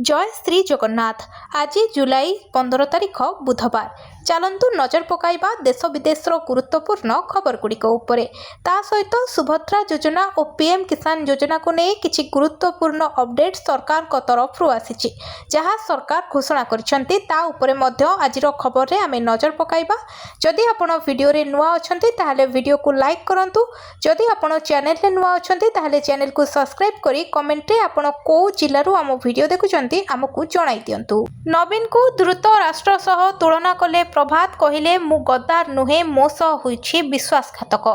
जय श्री जगन्नाथ। आज जुलाई 15 तारिख बुधवार। चलतु नजर पकाइबा देश विदेशर गुरुत्वपूर्ण खबर गुड़िक उपरे। ता सहित सुभद्रा योजना और पीएम किसान योजना को नहीं किछि गुरुत्वपूर्ण अपडेट सरकार को तरफ आसी जहाँ सरकार घोषणा करछंती ता उपरे मध्य आजिर खबर रे आमे नजर पकाइबा। जदि आपण वीडियो रे नुआ अछंती ताहाले वीडियो को लाइक करंतु। जदि आपण चैनल रे नुआ अछंती ताहाले चैनल को सब्सक्राइब करी कमेंट रे आपण को जिल्ला रु आम वीडियो देखुचंती आमको जणाई दियंतु। नवीन को द्रुत राष्ट्र सह तुलना कले प्रभात कहले मु गद्दार नुहे मो सह होइछि विश्वासघातक।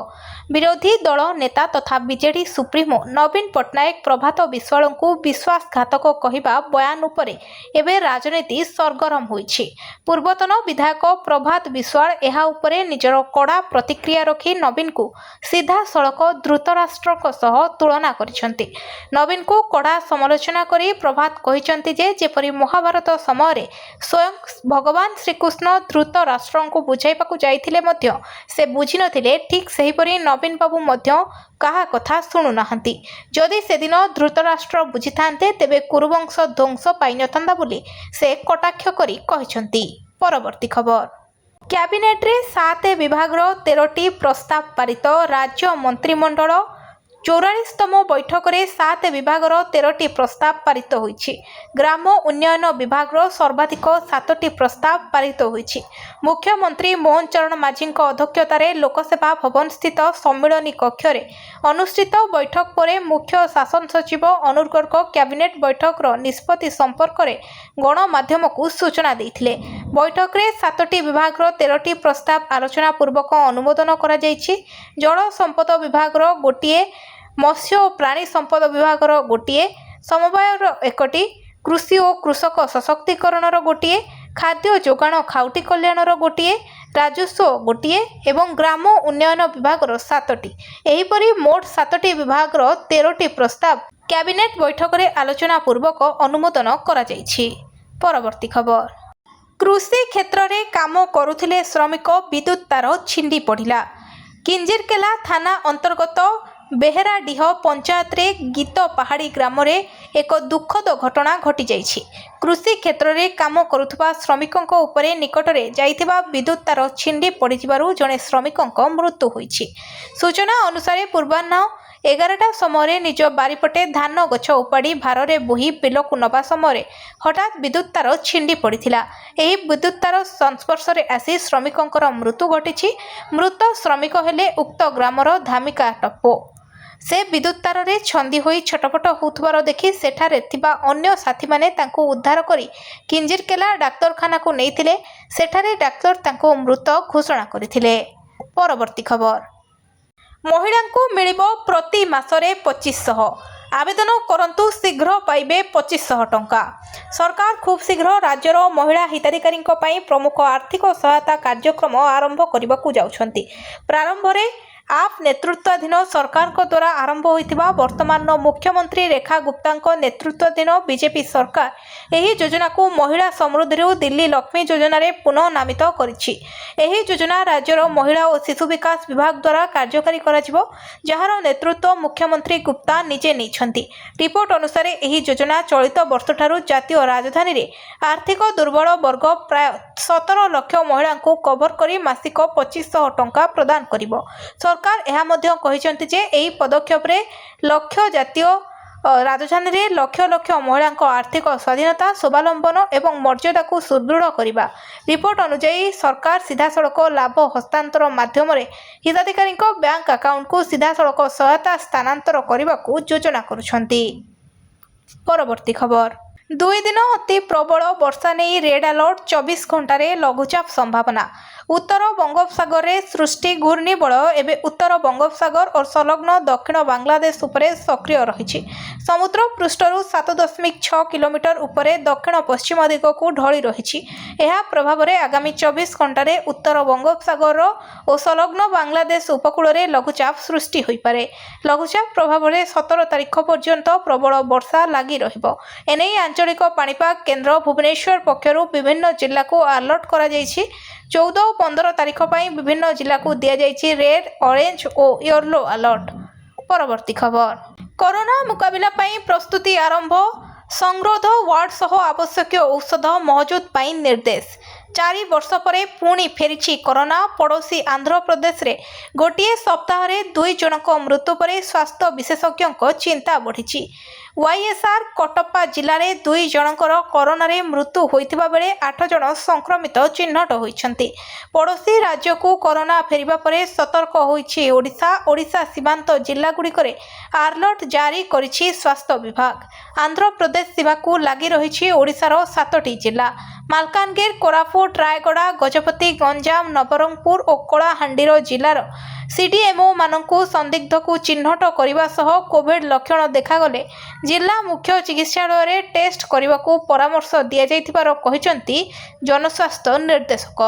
विरोधी दल नेता तथा बीजेडी सुप्रीमो नवीन पट्टनायक प्रभात विश्वाल को विश्वासघातक कहवा बयान उपरे एबे राजनीति सरगरम होइछि। पूर्वतन विधायक प्रभात विश्वाल एहा उपरे निजर कड़ा प्रतिक्रिया रखी नवीन को सीधा सड़क द्रुत राष्ट्र सह तुलना करिसंती। नवीन को कड़ा समालोचना करी प्रभात कहिसंती जे जेपरि महाभारत समय स्वयं भगवान श्रीकृष्ण द्रुत राष्ट्र को बुझाइबाकू जाइथिले मध्य से बुझी नथिले, ठीक सेहीपरि नवीन बाबू मध्य काहा कथा शुणु नाहंती। जदि से दिन धृतराष्ट्र बुझी थांते तेबे कुरुवंश ध्वंस पाई नथंदा बोली से कटाक्ष करी कहिसंती। परवर्ती खबर। कैबिनेट रे 7 विभाग 13टी प्रस्ताव पारित। राज्य मंत्रिमंडल 44तम बैठक रे 7 विभाग 13टी प्रस्ताव पारित होइछि। ग्राम उन्नयन विभाग सर्वाधिक 7टी प्रस्ताव पारित होइछि। मुख्यमंत्री मोहन चरण माझी अध्यक्षतार लोकसेवा भवन स्थित सम्मिलनी कक्ष रे अनुष्ठित बैठक पर मुख्य शासन सचिव अनुर गर्ग कैबिनेट बैठक निष्पत्ति संपर्क में गणमाध्यम को सूचना देथिले। बैठक रे 7टी विभाग 13टी प्रस्ताव आलोचना पूर्वक अनुमोदन करा जायछि। जल संपद विभाग गोटिए, मत्स्य और प्राणी संपद विभाग गोटिए, समवायर 1टी, कृषि और कृषक सशक्तिकरण गोटिए, खाद्य जोगाण खाउटी कल्याण गोटिए, राजस्व गोटिए एवं ग्राम उन्नयन विभाग 7टी। एहीपरि मोट 7टी विभाग 13टी प्रस्ताव कैबिनेट बैठक रे आलोचना पूर्वक अनुमोदन करा जायछि। परवर्ती खबर। कृषि क्षेत्र रे काम करुथिले श्रमिक विद्युत तार छिंडी पड़िला। किंजिरकेला थाना अंतर्गत बेहेराडीह पंचायत रे गीत पहाड़ी ग्राम रे एक दुखद घटना घटी जाइछि। कृषि क्षेत्र रे काम करुथबा श्रमिकंक उपरे निकटरे जाइथिबा विद्युत तार छिंडी पड़िथिबारु जणे श्रमिकंक मृत्यु होइछि। सूचना अनुसार पूर्वाह्न 11टा समय निज बारीपटे धान गछ उपाड़ी भारे बोही बिलकु नबा समय हठात विद्युत तार छिंडी पड़िथिला। एही विद्युत तार संस्पर्श रे आसी श्रमिकंकर मृत्यु घटिछि। मृत श्रमिक हेले उक्त ग्रामर धामिका टप्पो। से विद्युत तार रे छंदी होई छटपट होउथबार देखि सेठारे थिबा अन्य साथी माने तांको उद्धार करी किंजिरकेला डाक्तरखाना को नेइथिले। सेठारे डाक्तर तांको मृत घोषणा करिथिले। परवर्ती खबर। महिला को मिलिबो प्रति मासरे 2500। आवेदन करंतु शीघ्र पाइबे 2500 टंका। सरकार खूब शीघ्र राज्यर महिला हिताधिकारी प्रमुख आर्थिक सहायता कार्यक्रम आरंभ करने को जाउछंती। प्रारंभ रे आप नेतृत्वाधीन सरकार द्वारा आरंभ होइथिबा वर्तमान मुख्यमंत्री रेखा गुप्ता नेतृत्वाधीन बीजेपी सरकार एही योजना को महिला समृद्धि दिल्ली लक्ष्मी योजना रे पुनः नामित करिछि। एही योजना राज्यर महिला और शिशु विकास विभाग द्वारा कार्यकारी कराजिबो, जहार नेतृत्व मुख्यमंत्री गुप्ता निजे नैछंती। रिपोर्ट अनुसार एही योजना चलित वर्ष ठारू जातीय राजधानी रे आर्थिक दुर्बल वर्ग प्राय 17 लाख महिला को कवर करी मासिक 2500 टंका प्रदान करिबो। सरकार यह कहिसंती जे एही पदक्षेप रे लक्ष्य जातीय राजधानी रे लक्ष लक्ष महिला आर्थिक स्वाधीनता स्वावलंबन एवं मर्यादा को सुदृढ़ करने। रिपोर्ट अनुसार सरकार सीधा सड़क लाभ हस्तांतर माध्यम हिताधिकारी बैंक अकाउंट को सीधा सड़क सहायता स्थानांतर करने को योजना करुछंती। परवर्ती खबर। 2 दिन अति प्रबल वर्षा नहीं रेड अलर्ट। 24 घंटा रे लघुचाप संभावना। उत्तर बंगोपसागर रे सृष्टि घूर्णिबल एवं उत्तर बंगोपसागर और संलग्न दक्षिण बांग्लादेश उपरे सक्रिय रही। समुद्र पृष्ठरु 7.6 किलोमीटर उपरे दक्षिण पश्चिम दिग को ढली रही। यह प्रभाव रे आगामी 24 घंटा रे उत्तर बंगोपसागर और संलग्न बांग्लादेश उपकूल रे लघुचाप सृष्टि होई पारे। लघुचाप प्रभाव रे 17 तारिख पर्यंत प्रबल वर्षा लगी रहिबो। एने आंचलिक पाणीपाग केन्द्र भुवनेश्वर पक्षरु विभिन्न जिला को अलर्ट करा जायछि। 14 और 15 तारिख पर विभिन्न जिला को दिया जायछि रेड, ऑरेंज और येलो अलर्ट। परवर्ती खबर। कोरोना मुकाबिला प्रस्तुति आरंभ। संगरोध वार्ड सह आवश्यक औषध महजूद पाई निर्देश 4 वर्ष पर पुणी फेरी कोरोना पड़ोशी आंध्र प्रदेश रे गोटे सप्ताह रे 2 जनक मृत्यु पर स्वास्थ्य विशेषज्ञों चिंता बढ़ी। वाईएसआर कटप्पा जिले में 2 जनकर कोरोना रे मृत्यु होइतिबा बेले 8 जन संक्रमित चिन्हट होइछन्ति। पड़ोशी राज्य को कोरोना फेरिबा परे सतर्क होइछि ओडिशा सीमांत जिला गुड़िकरे अलर्ट जारी करिछि स्वास्थ्य विभाग। आंध्र प्रदेश सीमा को लगी रही ओडिशार 7टी जिला मालकानगिरी, कोरापुट, रायगड़ा, गजपति, गंजाम, नवरंगपुर और कलाहांडीर जिलार सीडीएमओ मानकु संदिग्ध को चिन्हट करने सह कोविड लक्षण देखागले जिला मुख्य चिकित्सालय रे टेस्ट करने को परामर्श दिया जाइथिबार कहिसंती जनस्वास्थ्य निर्देशक।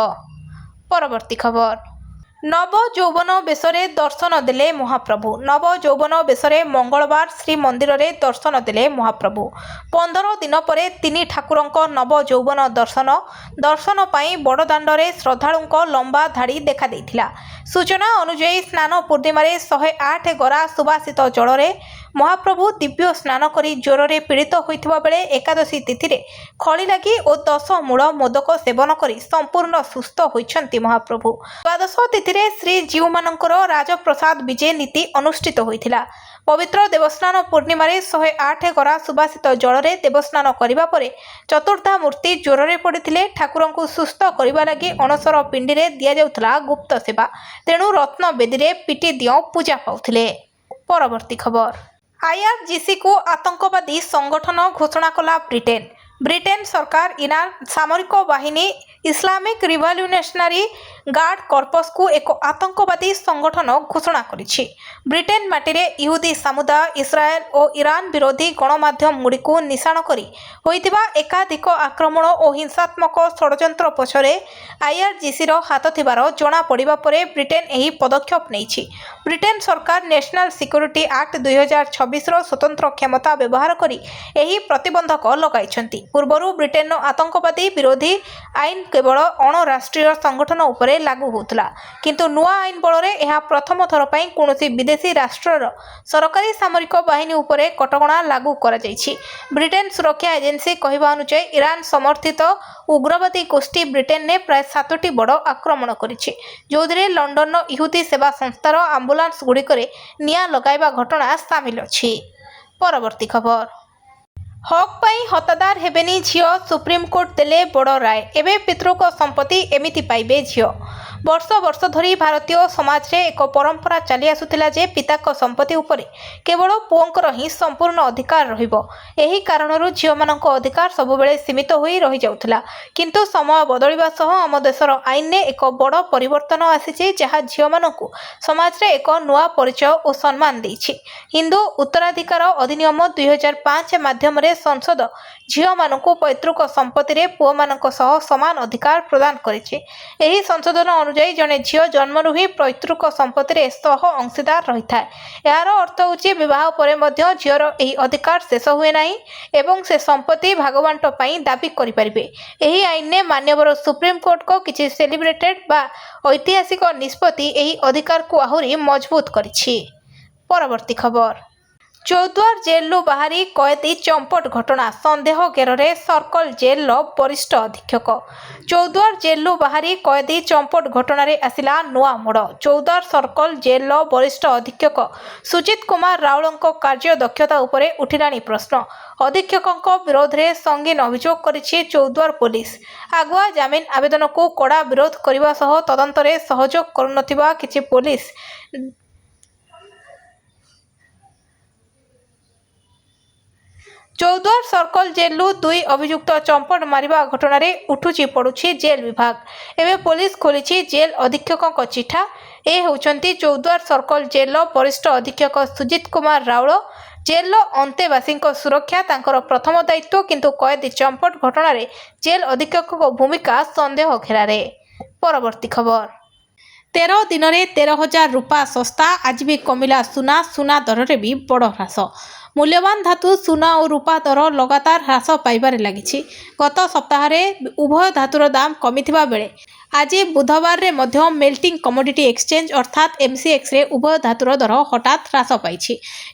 परवर्ती खबर। नव यौवन बेशरे दर्शन देले महाप्रभु। नव यौवन बेशरे मंगलवार श्री मंदिर रे दर्शन देले महाप्रभु। 15 दिन पर 3 ठाकुरंक नव यौवन दर्शन पाई बड़दाण्ड रे श्रद्धालुंक लंबा धाड़ी देखा देइथिला। सूचना अनुसार स्नान पूर्णिमा 108 गरा सुबासित जल रे महाप्रभु दिव्य स्नान करी ज्वर रे पीड़ित होइथिबा बेले एकादशी तिथि रे खळी लागी और 10 मूल मोदक सेवन करी संपूर्ण सुस्थ होइछन्ति महाप्रभु। द्वादश तिथि रे श्री जीव मानकर राजप्रसाद विजय नीति अनुष्ठित होइथिला। पवित्र देवस्नान पूर्णिमा 108 गरा सुबासित जल रे देवस्नान करिबा परे चतुर्धा मूर्ति ज्वर रे पड़िथिले। ठाकुर को सुस्थ करिबा लागी अणसर पिंडी रे दिया जाउथला गुप्त सेवा, तेणु रत्न बेदी रे पिटी दियो पूजा पाउथिले। परवर्ती खबर। आईआरजीसी को आतंकवादी संगठन घोषणा कला ब्रिटेन। ब्रिटेन सरकार इरान सामरिक बाहिनी इस्लामिक रिवोल्यूशनरी गार्ड कॉर्पस को एक आतंकवादी संगठन घोषणा करिछि। ब्रिटेन माटी इहुदी समुदाय, इस्राएल और ईरान विरोधी गणमाध्यम गुड़ी को निशान करी होइतिबा एकाधिक आक्रमण और हिंसात्मक षड्यंत्र पछरे आईआरजीसी रो हाथ थिबार जना पड़िबा परे ब्रिटेन एही पदक्षेप नेइछि। ब्रिटेन सरकार नेशनल सिक्योरिटी एक्ट 2026 रो स्वतंत्र क्षमता व्यवहार करी एही प्रतिबंधक लगाइछन्ति। पूर्वरु ब्रिटेन आतंकवादी विरोधी आईन केवल अणराष्ट्रीय संगठन उपरे लागू होता, किंतु नुआ आईन बल यह प्रथम थर पर कौनसी विदेशी राष्ट्रर सरकारी सामरिक बाहिनी उपरे कटकणा लागू करा जाइछि। ब्रिटेन सुरक्षा एजेंसी कहवा अनुसार ईरान समर्थित उग्रवादी गोष्ठी ब्रिटेन ने प्राय 7टी बड़ आक्रमण करिछि, जोधरे लंडन इहुदी सेवा संस्थार आम्बुलांस गुड़िकरे निया लगाइबा घटना सामिल अछि। परवर्ती खबर। हक पाई हतादार हेबेनी झियो, सुप्रीमकोर्ट देले बड़ राय। एबे पितृक संपत्ति एमिति पाइबे झियो। वर्ष वर्ष धरी भारतीय समाज रे एक परंपरा चली आसुथिला जे पिता संपत्ति उपरे केवल पुओंकर ही संपूर्ण अधिकार रहिबो। एही कारणरू झियो मानक अधिकार सबुबेले सीमित होई रही जाउथिला, किंतु समय बदलिबा सह आम देशर आईन ने एक बड़ परिवर्तन आसीछि, जहा झियो मानकु समाज रे एक नुआ परिचय और सम्मान देछि। हिंदू उत्तराधिकार अधिनियम 2005 माध्यम रे संसद झियो मानकु पैतृक संपत्ति रे पुओ मानक सह समान अधिकार प्रदान करिछि। एही संशोधन अनुसार जने झियो जन्मरू ही पैतृक संपत्ति रे सह अंशीदार रही था। यार अर्थ होछि विवाह परे मध्य झियोर एही अधिकार शेष हुए नाही एवं से संपत्ति भागवांट पई दाबी करि परिबे। एही आईन ने मान्यवर सुप्रीम कोर्ट को किछि सेलिब्रेटेड बा ऐतिहासिक निष्पत्ति एही अधिकार को आहुरी मजबूत करिछि। परवर्ती खबर। चौद्वार जेलू बाहरी कैदी चंपट घटना संदेह घेरे सर्कल जेल वरिष्ठ अधीक्षक। चौद्वार जेलू बाहरी कैदी चंपट घटन आसिला नुआ मोड़। चौद्वार सर्कल जेल वरिष्ठ अधीक्षक सुजित कुमार राउल कार्य दक्षता उपरे उठिलानी प्रश्न। अधीक्षक विरोध में संगीन अभियोग करिछि चौद्वार पुलिस। आगुआ जमीन आवेदन को कड़ा विरोध करने सह तदंतरे सहयोग करुनथिबा किछि पुलिस चौद्वार सर्कल जेलू 2 अभियुक्त चंपट मारिबा घटना रे उठुची पड़ुछि जेल विभाग। एवं पुलिस खोली जेल अधीक्षक चिठा। ए होउछंती चौद्वार सर्कल जेल वरिष्ठ अधीक्षक सुजित कुमार राउल। जेल अंतेवासी सुरक्षा तांकर प्रथम दायित्व, किंतु कैदी चंपट घटना रे जेल अधीक्षक भूमिका संदेह घेरारे। परवर्ती खबर। 13 दिन में 13,000 रूपा सस्ता। आज भी कमिला सुना दर रे भी बड़ ह्रास। मूल्यवान धातु सुना और रूपा दर लगातार ह्रास पाइबारे लागिछि। गत सप्ताह उभय धातुर दाम कमिथिबा बेले आज बुधवार रे मध्य मेल्टिंग कमोडिटी एक्सचेंज अर्थात एमसीएक्स रे उभय धातुर दर हठात ह्रास पाई।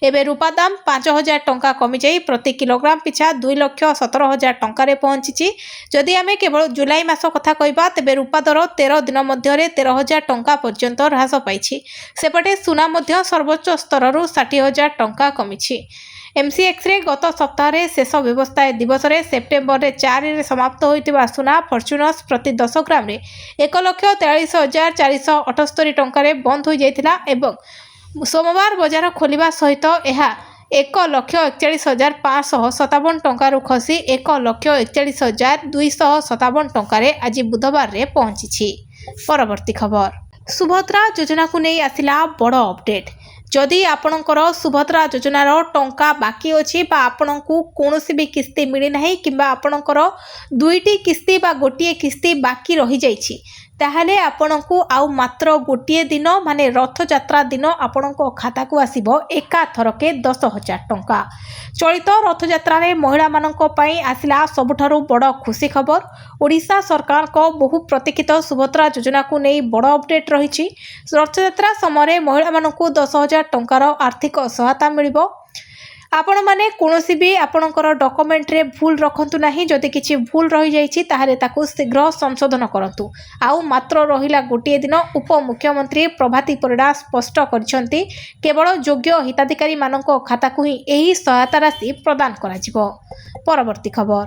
एवं रूपा दाम 5,000 टंका कमी जाई प्रति किलोग्राम पिछा 2,17,000 टंका पहुंची। जदि आम केवल जुलाई मास कथा कहबा तेबे रूपा दर 13 दिन मध्य 13,000 टंका पर्यंत ह्रास पाई। सेपटे सुना मध्य सर्वोच्च स्तर 60,000 टंका कमी। एमसीएक्स रे गत सप्ताह शेष व्यवसाय दिवस रे सेप्टेम्बर 4 रे समाप्त होइतिबा सुना फॉर्च्यूनर्स प्रति 10 ग्राम रे 1,43,478 टंका बंद हो जाइतिला एवं सोमवार बजार खोलिबा सहित यह 1,41,557 टंका खसी 1,41,257 टंका आज बुधवार रे पहुंची। परवर्ती खबर सुभद्रा योजना को नहीं आसिला बड़ अपडेट। जदि आपणकर सुभद्रा योजनार टंका बाकी अच्छी आपणको कौन भी किस्ती मिली ना कि आपणकर 2टी किस्ती बा गोटे किस्ती बाकी रही जाइछि ताहले आपणको आउ मात्र गोटे दिन माने रथयात्रा दिन आपणको खाता को आसीबो एका थरके 10,000 टंका। चलित रथयात्रा रे महिला मानक पई आसिला सबुठारु बड़ खुशी खबर। ओडिशा सरकार को बहु प्रतीक्षित सुभद्रा योजना को नहीं बड़ अपडेट रही। रथयात्रा समय महिला मानक 10,000 टंकार आर्थिक सहायता मिलिबो। आपण माने कोनोसी भी आपणकर डॉक्यूमेंट रे भूल रखंतु नाही। जदि किछि भूल रही जाइछि ताहले ताकू शीघ्र संशोधन करंतु। आउ मात्र रहिला गोटे दिन उपमुख्यमंत्री प्रभाती परिडा स्पष्ट करछंती केवल योग्य हिताधिकारी मानक खाता को ही एही सहायता राशि प्रदान करा जिवो। परवर्ती खबर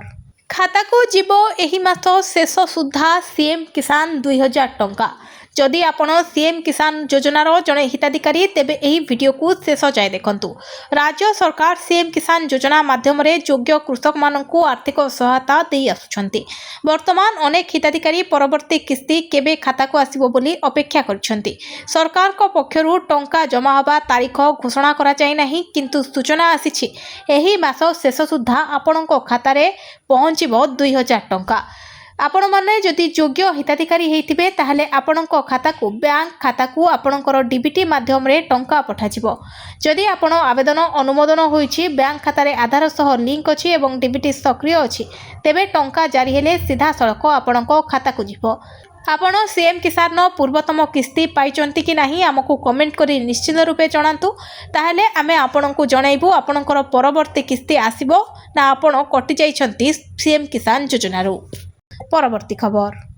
खाता को जीवो एही मास शेष सुधा सीएम किसान 2,000 टंका। जदि आपण सीएम किसान योजनार जड़े हिताधिकारी तेबे एही वीडियो को शेष जाए देखंतु। राज्य सरकार सीएम किसान योजना माध्यम रे योग्य कृषक मानकु आर्थिक सहायता दे आसुछंती। वर्तमान अनेक हिताधिकारी परवर्ती किस्ती केबे खाता को आसीबो बोली अपेक्षा करछंती। सरकार को पक्षरु टंका जमा होबा तारीख घोषणा करा जाय नाही किंतु सूचना आसीछि एही मास शेष सुद्धा आपणको खाता रे पहुंचिबो 2,000 टंका। आपण माने जदि योग्य हिताधिकारी हेतिबे ताहले आपणको खाता को बैंक खाता को आपणकर डीबीटी माध्यम रे टंका पठाजिबो। जदि आपण आवेदन अनुमोदन होईछि बैंक खाता रे आधार सह लिंक अछि एवं डीबीटी सक्रिय अछि तेबे टंका जारी हेले सीधा सड़क आपणको खाता को जिवो। आपण सीएम किसान पूर्वतम किस्ती पाइचंती कि नाही हमकु कमेंट करी निश्चित रूपे जणांतु। ताहले आमे आपणको जणाइबु आपणकर परवर्ती किस्ती आसीबो ना आपण कटि जाइछंती सीएम किसान योजनारू। परवर्ती खबर